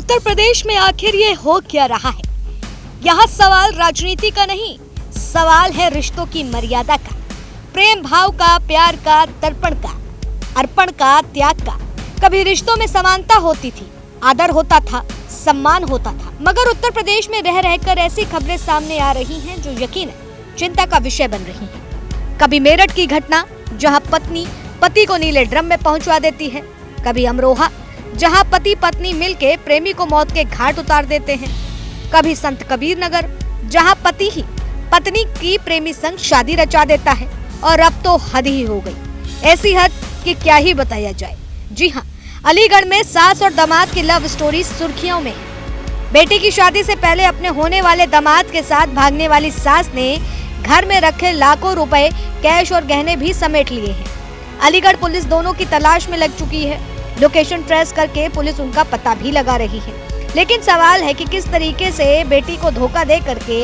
उत्तर प्रदेश में आखिर ये हो क्या रहा है? यहाँ सवाल राजनीति का नहीं, सवाल है रिश्तों की मर्यादा का, प्रेम भाव का, प्यार का, तर्पण का, अर्पण का, त्याग का। कभी रिश्तों में समानता होती थी, आदर होता था, सम्मान होता था, मगर उत्तर प्रदेश में रह रहकर ऐसी खबरें सामने आ रही हैं जो यकीनन चिंता का विषय बन रही हैं। कभी मेरठ की घटना जहां पत्नी पति को नीले ड्रम में पहुंचवा देती है, कभी अमरोहा जहां पति पत्नी मिलके प्रेमी को मौत के घाट उतार देते हैं, कभी संत कबीर नगर जहां पति ही पत्नी की प्रेमी संग शादी रचा देता है, और अब तो हद ही हो गई। ऐसी हद कि क्या ही बताया जाए। जी हाँ, अलीगढ़ में सास और दामाद की लव स्टोरी सुर्खियों में है। बेटी की शादी से पहले अपने होने वाले दामाद के साथ भागने वाली सास ने घर में रखे लाखों रुपए, कैश और गहने भी समेट लिए हैं। अलीगढ़ पुलिस दोनों की तलाश में लग चुकी है। लोकेशन ट्रेस करके पुलिस उनका पता भी लगा रही है। लेकिन सवाल है कि किस तरीके से बेटी को धोखा दे करके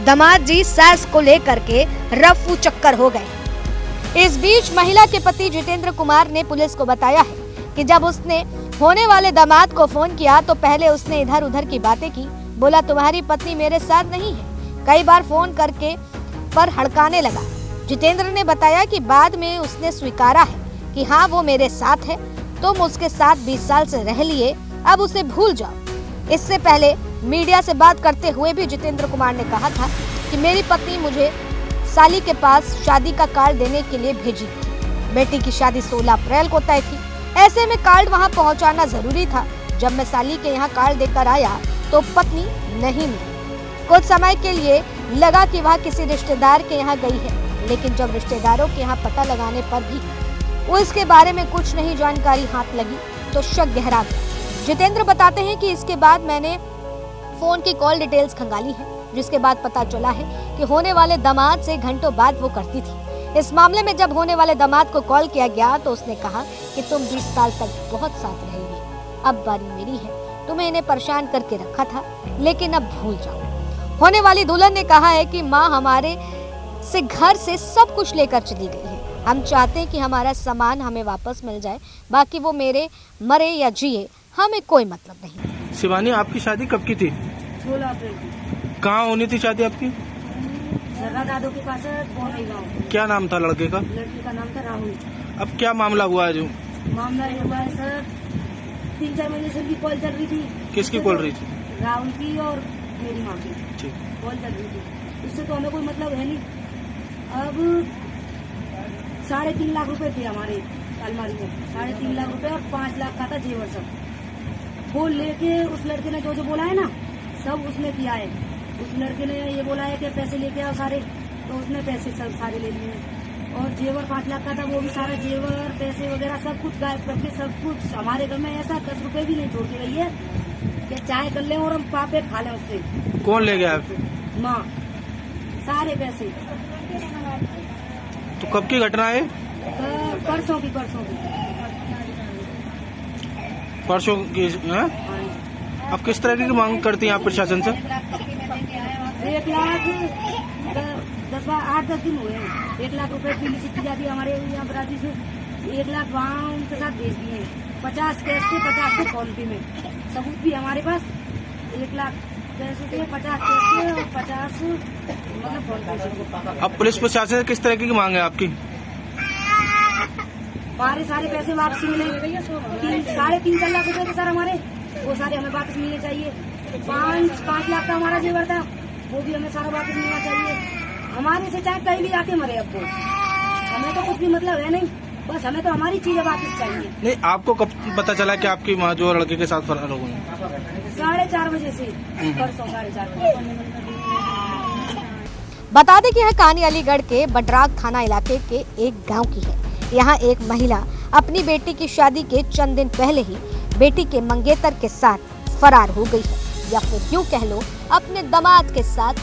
दामाद जी सास को लेकर के रफू चक्कर हो गए। इस बीच महिला के पति जितेंद्र कुमार ने पुलिस को बताया है कि जब उसने होने वाले दामाद को फोन किया तो पहले उसने इधर उधर की बातें की। बोला, तुम्हारी पत्नी मेरे साथ नहीं है। कई बार फोन करके पर हड़काने लगा। जितेंद्र ने बताया कि बाद में उसने स्वीकारा है कि हाँ, वो मेरे साथ है, तुम उसके साथ 20 साल से रह लिए, अब उसे भूल जाओ। इससे पहले मीडिया से बात करते हुए भी जितेंद्र कुमार ने कहा था कि मेरी पत्नी मुझे साली के पास शादी का कार्ड देने के लिए भेजी थी। बेटी की शादी 16 अप्रैल को तय थी। ऐसे में कार्ड वहां पहुंचाना जरूरी था। जब मैं साली के यहाँ कार्ड देकर आया तो पत्नी नहीं मिली। कुछ समय के लिए लगा कि वह किसी रिश्तेदार के यहाँ गई है, लेकिन जब रिश्तेदारों के यहाँ पता लगाने पर भी उसके बारे में कुछ नहीं जानकारी हाथ लगी तो शक गहरा गया। जितेंद्र बताते हैं कि इसके बाद मैंने फोन की कॉल डिटेल्स खंगाली है, जिसके बाद पता चला है कि होने वाले दामाद से घंटों बाद वो करती थी। इस मामले में जब होने वाले दामाद को कॉल किया गया तो उसने कहा कि तुम 20 साल तक बहुत साथ रहेगी, अब बारी मेरी है। तुम्हें इन्हें परेशान करके रखा था, लेकिन अब भूल जाओ। होने वाली दुल्हन ने कहा है कि माँ हमारे से घर से सब कुछ लेकर चली गई है। हम चाहते हैं कि हमारा सामान हमें वापस मिल जाए, बाकी वो मेरे मरे या जिए हमें कोई मतलब नहीं। शिवानी, आपकी शादी कब की थी? 16 अप्रैल की। कहाँ होनी थी शादी आपकी? दादू के पास गाँव। क्या नाम था लड़के का? लड़की का नाम था राहुल। अब क्या मामला हुआ है? जो मामला ये हुआ है सर, 3-4 महीने से उनकी कॉल चल रही थी। किसकी कॉल रही थी? राहुल की और मेरी माँ की ठीक कॉल चल रही थी। इससे तो हमें कोई मतलब है नहीं। अब 3.5 लाख रुपए थे हमारे अलमारी में, 3.5 लाख रुपए और 5 लाख का था जेवर सब। वो लेके उस लड़के ने जो बोला है ना, सब उसने किया है। उस लड़के ने ये बोला है कि पैसे लेके आओ सारे, तो उसने पैसे सब सारे ले लिए। और जेवर 5 लाख का था, वो भी सारा जेवर, पैसे वगैरह सब कुछ गायब करके, सब कुछ हमारे घर में ऐसा 10 रुपए भी नहीं छोड़ के रही है कि चाय कर लें और हम पापे खा लें उससे। कौन ले गया? माँ, सारे पैसे। तो कब की घटना है? परसों की। परसों की है? अब किस तरह की मांग करती हैं आप प्रशासन से? 1 लाख 8-10 दिन हुए हैं। 1 लाख रुपए की लिखी जाती है हमारे यहाँ बराती से। 1 लाख वहाँ उनके साथ भेज दिए हैं। 50 कैश के, 50 के फोन पे में। सबूत भी हमारे पास। 1 लाख कैश के, 50 कैश के और 50 मतलब फोन पे। अब पुलिस प्रशासन से किस तरह की मांग है आपकी? हमारे सारे पैसे वापस मिले। 3.5 लाख रुपए थे सर हमारे, वो सारे हमें वापस मिलने चाहिए। 5 लाख का हमारा जेवर था, वो भी हमें सारा वापस मिलना चाहिए। हमारे से चाहे कहीं भी आके मरे, अब वो हमें तो कुछ भी मतलब है नहीं, बस हमें तो हमारी चीजें वापस चाहिए। नहीं, आपको कब पता चला कि आपकी माँ जो लड़के के साथ फरार हो गई? 4:30 बजे से, परसों 4:30 बजे। बता दें कि यह कहानी अलीगढ़ के बडराग थाना इलाके के एक गांव की है। यहाँ एक महिला अपनी बेटी की शादी के चंद दिन पहले ही बेटी के मंगेतर के साथ फरार हो गई है, या फिर यूं कह लो अपने दामाद के साथ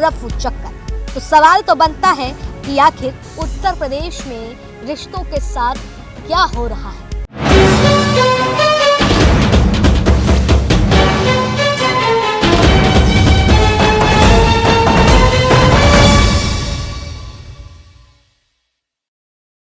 रफू चक्कर। तो सवाल तो बनता है कि आखिर उत्तर प्रदेश में रिश्तों के साथ क्या हो रहा है।